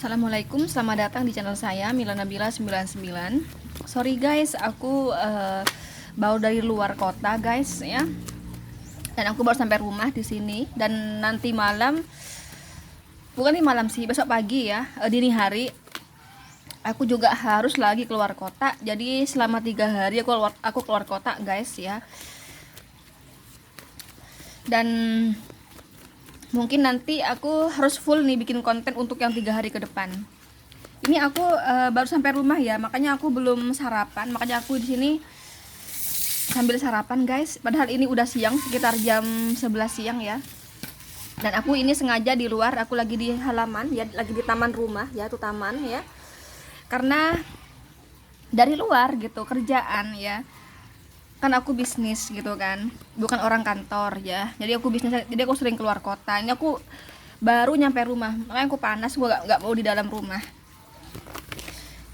Assalamualaikum, selamat datang di channel saya Milanabila 99. Sorry guys, aku baru dari luar kota guys ya. Dan aku baru sampai rumah di sini dan nanti malam, bukan di malam sih, besok pagi ya, dini hari aku juga harus lagi keluar kota. Jadi selama 3 hari aku keluar kota guys ya. Dan mungkin nanti aku harus full nih bikin konten untuk yang 3 hari ke depan. Ini aku baru sampai rumah ya, makanya aku belum sarapan. Makanya aku di sini sambil sarapan guys. Padahal ini udah siang, sekitar jam 11 siang ya. Dan aku ini sengaja di luar, aku lagi di halaman ya, lagi di taman rumah ya, tuh taman ya. Karena dari luar gitu kerjaan ya. Kan aku bisnis gitu kan, bukan orang kantor ya, jadi aku bisnis, jadi aku sering keluar kota. Ini aku baru nyampe rumah, makanya aku panas, gua nggak mau di dalam rumah.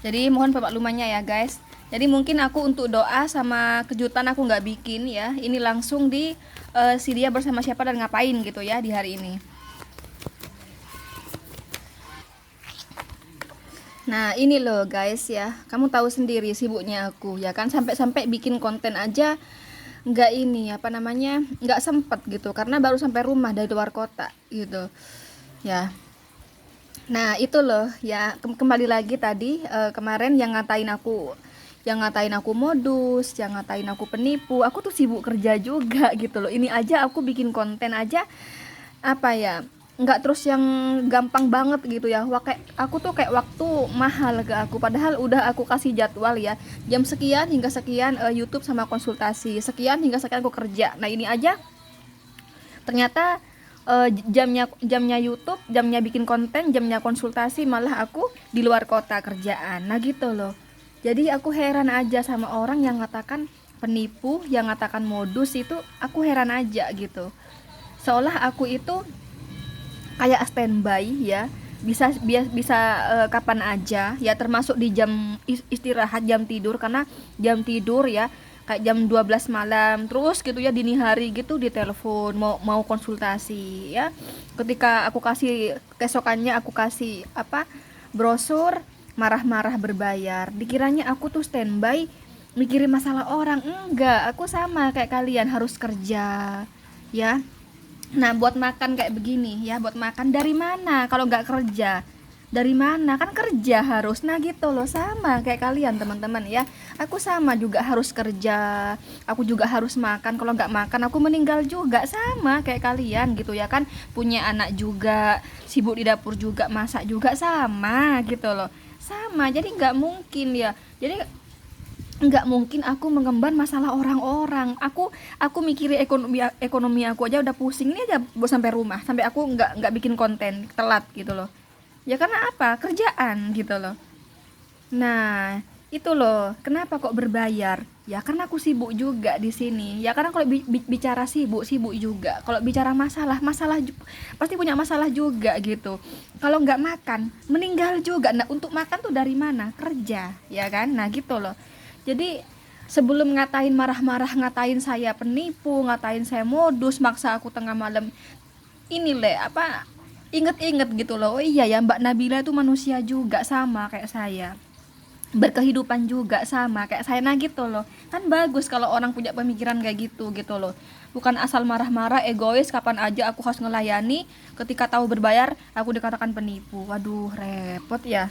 Jadi mohon pemaklumannya ya guys. Jadi mungkin aku untuk doa sama kejutan aku nggak bikin ya, ini langsung di si dia bersama siapa dan ngapain gitu ya di hari ini. Nah ini loh guys ya, kamu tahu sendiri sibuknya aku ya kan, sampai-sampai bikin konten aja nggak ini apa namanya, nggak sempet gitu karena baru sampai rumah dari luar kota gitu ya. Nah itu loh ya, kembali lagi tadi kemarin yang ngatain aku modus, yang ngatain aku penipu. Aku tuh sibuk kerja juga gitu loh. Ini aja aku bikin konten aja apa ya, nggak terus yang gampang banget gitu ya. Wah, kayak aku tuh kayak waktu mahal ke aku, padahal udah aku kasih jadwal ya, jam sekian hingga sekian YouTube sama konsultasi, sekian hingga sekian aku kerja. Nah ini aja ternyata jamnya YouTube, jamnya bikin konten, jamnya konsultasi, malah aku di luar kota kerjaan. Nah gitu loh. Jadi aku heran aja sama orang yang ngatakan penipu, yang ngatakan modus. Itu aku heran aja gitu, seolah aku itu kayak standby ya, bisa kapan aja ya, termasuk di jam istirahat, jam tidur. Karena jam tidur ya kayak jam 12 malam terus gitu ya, dini hari gitu ditelepon mau konsultasi ya. Ketika aku kasih, keesokannya aku kasih apa, brosur, marah-marah berbayar. Dikiranya aku tuh standby mikirin masalah orang. Enggak, aku sama kayak kalian harus kerja ya. Nah buat makan kayak begini ya, buat makan dari mana kalau nggak kerja? Dari mana, kan kerja harus. Nah gitu loh, sama kayak kalian teman-teman ya. Aku sama juga harus kerja, aku juga harus makan. Kalau nggak makan aku meninggal juga, sama kayak kalian gitu ya kan. Punya anak juga, sibuk di dapur juga, masak juga, sama gitu loh. Sama, jadi nggak mungkin ya. Jadi nggak mungkin aku mengemban masalah orang-orang. Aku mikirin ekonomi aku aja udah pusing. Ini aja baru sampai rumah, sampai aku nggak bikin konten, telat gitu loh ya. Karena apa, kerjaan gitu loh. Nah itu loh kenapa kok berbayar ya, karena aku sibuk juga di sini ya. Karena kalau bicara sibuk juga, kalau bicara pasti punya masalah juga gitu. Kalau nggak makan meninggal juga. Nah untuk makan tuh dari mana, kerja ya kan. Nah gitu loh. Jadi sebelum marah-marah ngatain saya penipu, ngatain saya modus, maksa aku tengah malam, ini le apa, inget-inget gitu loh. Oh iya ya, Mbak Nabila itu manusia juga, sama kayak saya, berkehidupan juga sama kayak saya. Nah gitu loh, kan bagus kalau orang punya pemikiran kayak gitu gitu loh. Bukan asal marah-marah, egois, kapan aja aku harus ngelayani, ketika tahu berbayar aku dikatakan penipu. Waduh repot ya.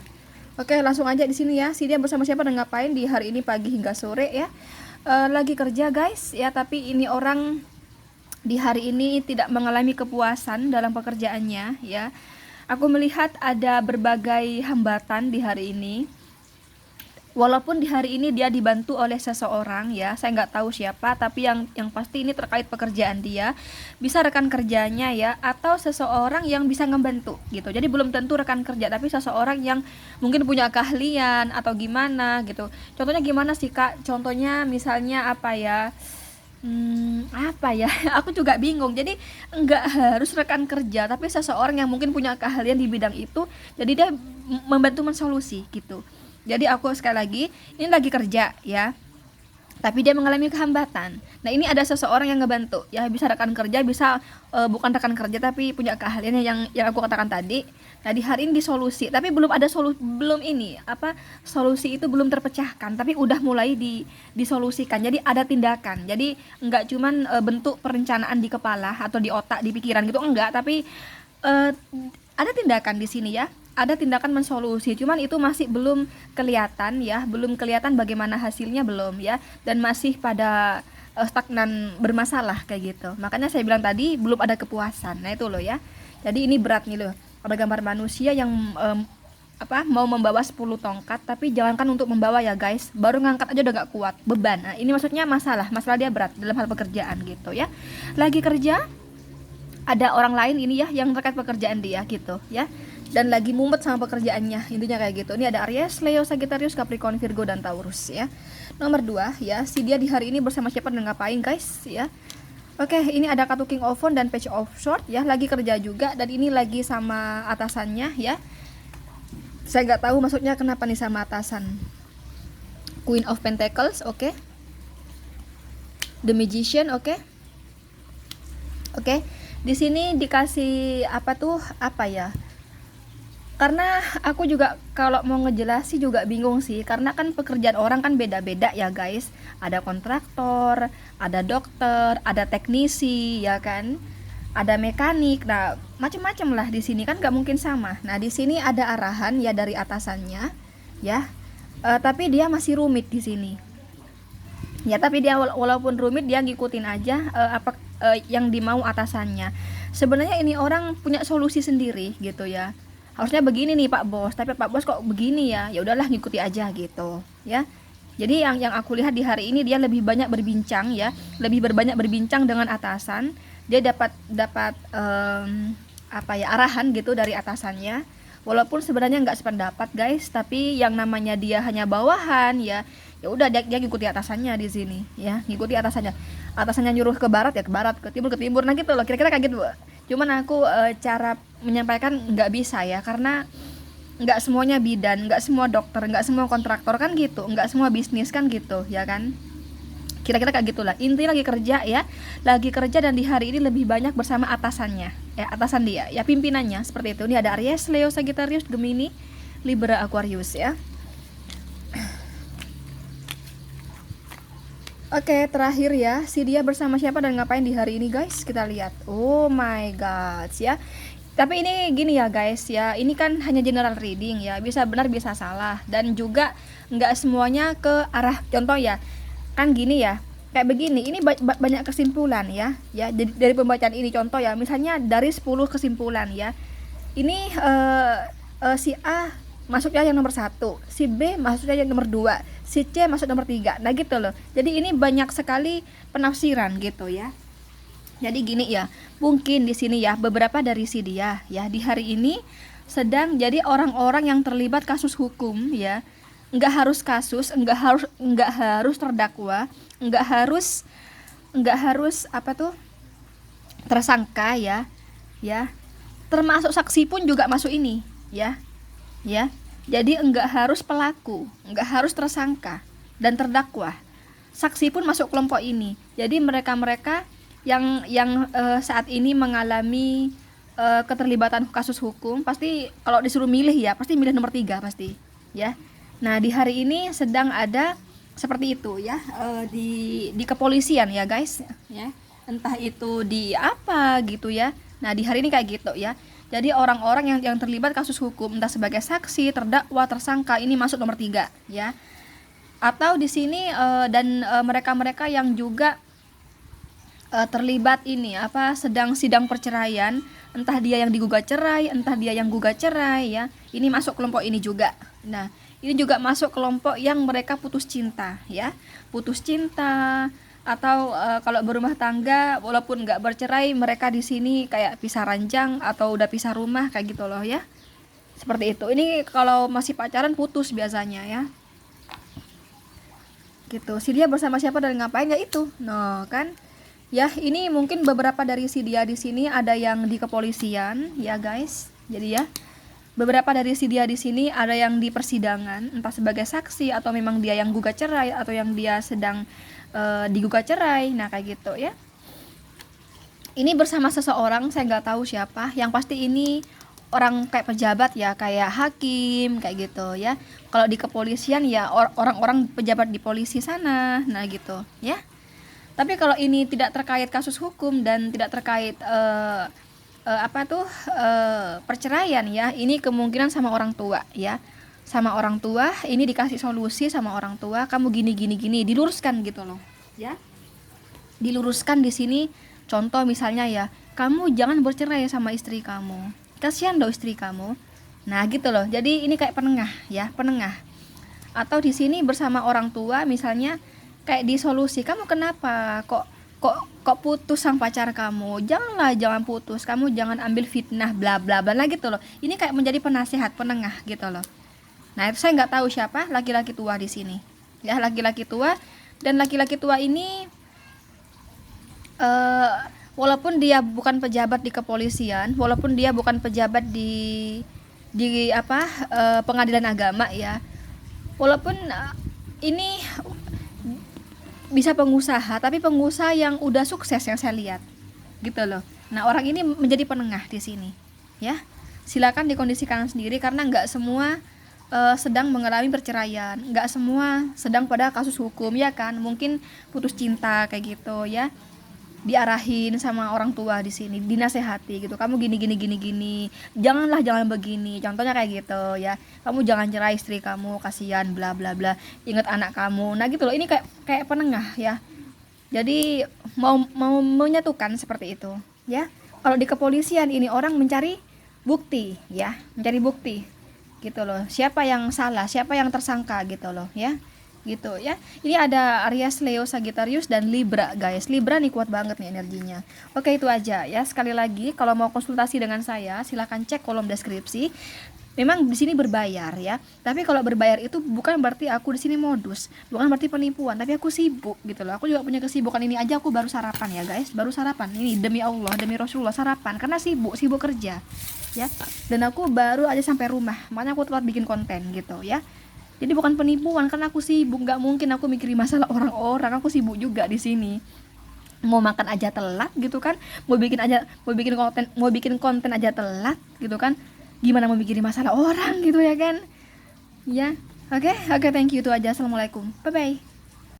Oke, langsung aja di sini ya. Si dia bersama siapa dan ngapain di hari ini pagi hingga sore ya. Lagi kerja guys ya, tapi ini orang di hari ini tidak mengalami kepuasan dalam pekerjaannya ya. Aku melihat ada berbagai hambatan di hari ini. Walaupun di hari ini dia dibantu oleh seseorang ya, saya nggak tahu siapa, tapi yang pasti ini terkait pekerjaan dia, bisa rekan kerjanya ya, atau seseorang yang bisa ngebantu gitu. Jadi belum tentu rekan kerja, tapi seseorang yang mungkin punya keahlian atau gimana gitu. Contohnya gimana sih Kak? Contohnya misalnya apa ya? Apa ya? Aku juga bingung. Jadi nggak harus rekan kerja, tapi seseorang yang mungkin punya keahlian di bidang itu, jadi dia membantu mensolusi gitu. Jadi aku sekali lagi, ini lagi kerja ya, tapi dia mengalami kehambatan. Nah, ini ada seseorang yang ngebantu, ya bisa rekan kerja, bisa bukan rekan kerja tapi punya keahlian yang aku katakan tadi. Nah, di hari ini disolusi, tapi belum ada belum ini apa solusi itu belum terpecahkan, tapi udah mulai disolusikan. Jadi ada tindakan. Jadi enggak cuman bentuk perencanaan di kepala atau di otak, di pikiran gitu enggak, tapi eh, ada tindakan di sini ya. Ada tindakan mensolusi, cuman itu masih belum kelihatan ya, belum kelihatan bagaimana hasilnya belum ya, dan masih pada stagnan bermasalah kayak gitu. Makanya saya bilang tadi belum ada kepuasan. Nah itu loh ya. Jadi ini berat nih loh. Ada gambar manusia yang mau membawa 10 tongkat, tapi jangankan untuk membawa ya guys, baru ngangkat aja udah gak kuat, beban. Nah ini maksudnya masalah dia berat dalam hal pekerjaan gitu ya. Lagi kerja, ada orang lain ini ya yang terkait pekerjaan dia gitu ya, dan lagi mumet sama pekerjaannya, intinya kayak gitu. Ini ada Aries, Leo, Sagittarius, Capricorn, Virgo, dan Taurus ya. Nomor 2 ya, si dia di hari ini bersama siapa dan ngapain guys ya. Oke, ini ada kartu King of Wands dan Page of Swords ya, lagi kerja juga, dan ini lagi sama atasannya ya. Saya nggak tahu maksudnya kenapa nih sama atasan. Queen of Pentacles, oke. The Magician, oke. Di sini dikasih apa ya? Karena aku juga kalau mau ngejelasin juga bingung sih, karena kan pekerjaan orang kan beda-beda ya guys. Ada kontraktor, ada dokter, ada teknisi ya kan, ada mekanik. Nah macam-macam lah di sini kan, nggak mungkin sama. Nah di sini ada arahan ya dari atasannya ya, tapi dia masih rumit di sini ya. Tapi dia walaupun rumit, dia ngikutin aja yang dimau atasannya. Sebenarnya ini orang punya solusi sendiri gitu ya, harusnya begini nih Pak Bos, tapi Pak Bos kok begini ya, ya udahlah ngikuti aja gitu ya. Jadi yang aku lihat di hari ini dia lebih banyak berbincang ya, lebih berbanyak berbincang dengan atasan. Dia dapat arahan gitu dari atasannya, walaupun sebenarnya nggak sependapat guys, tapi yang namanya dia hanya bawahan ya, ya udah dia ngikuti atasannya di sini ya, ngikuti atasannya nyuruh ke barat ya ke barat, ke timur, nah gitu loh, kira-kira kayak gitu. Cuman aku cara menyampaikan nggak bisa ya, karena nggak semuanya bidan, nggak semua dokter, nggak semua kontraktor kan gitu, nggak semua bisnis kan gitu ya kan, kira-kira kayak gitulah. Inti lagi kerja ya, lagi kerja, dan di hari ini lebih banyak bersama atasannya ya, atasan dia ya, pimpinannya seperti itu. Ini ada Aries, Leo, Sagittarius, Gemini, Libra, Aquarius ya. Oke, terakhir ya, si dia bersama siapa dan ngapain di hari ini guys, kita lihat. Oh my god ya. Tapi ini gini ya guys ya, ini kan hanya general reading ya, bisa benar bisa salah, dan juga nggak semuanya ke arah contoh ya. Kan gini ya, kayak begini, ini banyak kesimpulan ya. Ya, jadi dari pembacaan ini contoh ya, misalnya dari 10 kesimpulan ya. Ini si A masuknya yang nomor 1, si B masuknya yang nomor 2, si C masuk nomor 3. Nah gitu loh. Jadi ini banyak sekali penafsiran gitu ya. Jadi gini ya, mungkin di sini ya beberapa dari si dia ya di hari ini sedang jadi orang-orang yang terlibat kasus hukum ya. Nggak harus kasus, nggak harus terdakwa, nggak harus tersangka ya. Termasuk saksi pun juga masuk ini ya. Jadi enggak harus pelaku, enggak harus tersangka dan terdakwa. Saksi pun masuk kelompok ini. Jadi mereka-mereka yang saat ini mengalami keterlibatan kasus hukum, pasti kalau disuruh milih ya, pasti milih nomor 3 pasti, ya. Nah, di hari ini sedang ada seperti itu ya, di kepolisian ya, guys, ya. Entah itu di apa gitu ya. Nah, di hari ini kayak gitu ya. Jadi orang-orang yang terlibat kasus hukum, entah sebagai saksi, terdakwa, tersangka, ini masuk nomor 3 ya. Atau di sini mereka-mereka yang juga terlibat ini sedang sidang perceraian, entah dia yang digugat cerai, entah dia yang gugat cerai ya. Ini masuk kelompok ini juga. Nah, ini juga masuk kelompok yang mereka putus cinta ya. Putus cinta, atau kalau berumah tangga walaupun nggak bercerai, mereka di sini kayak pisah ranjang atau udah pisah rumah kayak gitu loh ya, seperti itu. Ini kalau masih pacaran putus biasanya ya gitu. Si dia bersama siapa dan ngapain ya itu, no kan ya. Ini mungkin beberapa dari si dia di sini ada yang di kepolisian ya guys. Jadi ya beberapa dari si dia di sini ada yang di persidangan, entah sebagai saksi atau memang dia yang gugat cerai atau yang dia sedang digugat cerai. Nah kayak gitu ya. Ini bersama seseorang, saya nggak tahu siapa, yang pasti ini orang kayak pejabat ya, kayak hakim kayak gitu ya. Kalau di kepolisian ya orang-orang pejabat di polisi sana, nah gitu ya. Tapi kalau ini tidak terkait kasus hukum dan tidak terkait perceraian ya, ini kemungkinan sama orang tua ya. Sama orang tua, ini dikasih solusi sama orang tua, kamu gini gini gini, diluruskan gitu loh ya. Diluruskan di sini. Contoh misalnya ya, kamu jangan bercerai sama istri kamu, kasihan loh istri kamu. Nah gitu loh. Jadi ini kayak penengah ya, penengah. Atau di sini bersama orang tua misalnya kayak disolusi, kamu kenapa kok putus sama pacar kamu? Jangan putus, kamu jangan ambil fitnah bla bla bla gitu loh. Ini kayak menjadi penasehat, penengah gitu loh. Nah itu saya nggak tahu siapa laki-laki tua di sini ya, laki-laki tua. Dan laki-laki tua ini walaupun dia bukan pejabat di kepolisian, walaupun dia bukan pejabat di pengadilan agama ya, walaupun ini bisa pengusaha, tapi pengusaha yang udah sukses yang saya lihat gitu loh. Nah orang ini menjadi penengah di sini ya. Silakan dikondisikan sendiri karena nggak semua sedang mengalami perceraian, nggak semua sedang pada kasus hukum ya kan, mungkin putus cinta kayak gitu ya, diarahin sama orang tua di sini, dinasehati gitu, kamu gini, jangan begini, contohnya kayak gitu ya, kamu jangan cerai istri kamu, kasihan bla bla bla, ingat anak kamu. Nah gitu loh, ini kayak penengah ya, jadi mau menyatukan seperti itu ya. Kalau di kepolisian ini orang mencari bukti ya, mencari bukti gitu loh, siapa yang salah, siapa yang tersangka gitu loh ya, gitu ya. Ini ada Aries, Leo, Sagittarius dan Libra guys. Libra nih kuat banget nih energinya. Oke itu aja ya. Sekali lagi kalau mau konsultasi dengan saya silahkan cek kolom deskripsi. Memang di sini berbayar ya. Tapi kalau berbayar itu bukan berarti aku di sini modus, bukan berarti penipuan, tapi aku sibuk gitu loh. Aku juga punya kesibukan, ini aja aku baru sarapan ya guys, baru sarapan. Ini demi Allah, demi Rasulullah sarapan karena sibuk kerja ya. Dan aku baru aja sampai rumah, makanya aku telat bikin konten gitu ya. Jadi bukan penipuan karena aku sibuk, nggak mungkin aku mikirin masalah orang-orang, aku sibuk juga di sini. Mau makan aja telat gitu kan, mau bikin konten aja telat gitu kan. Gimana mau mikirin masalah orang gitu ya kan? Ya. Oke, thank you, itu aja. Assalamualaikum. Bye bye.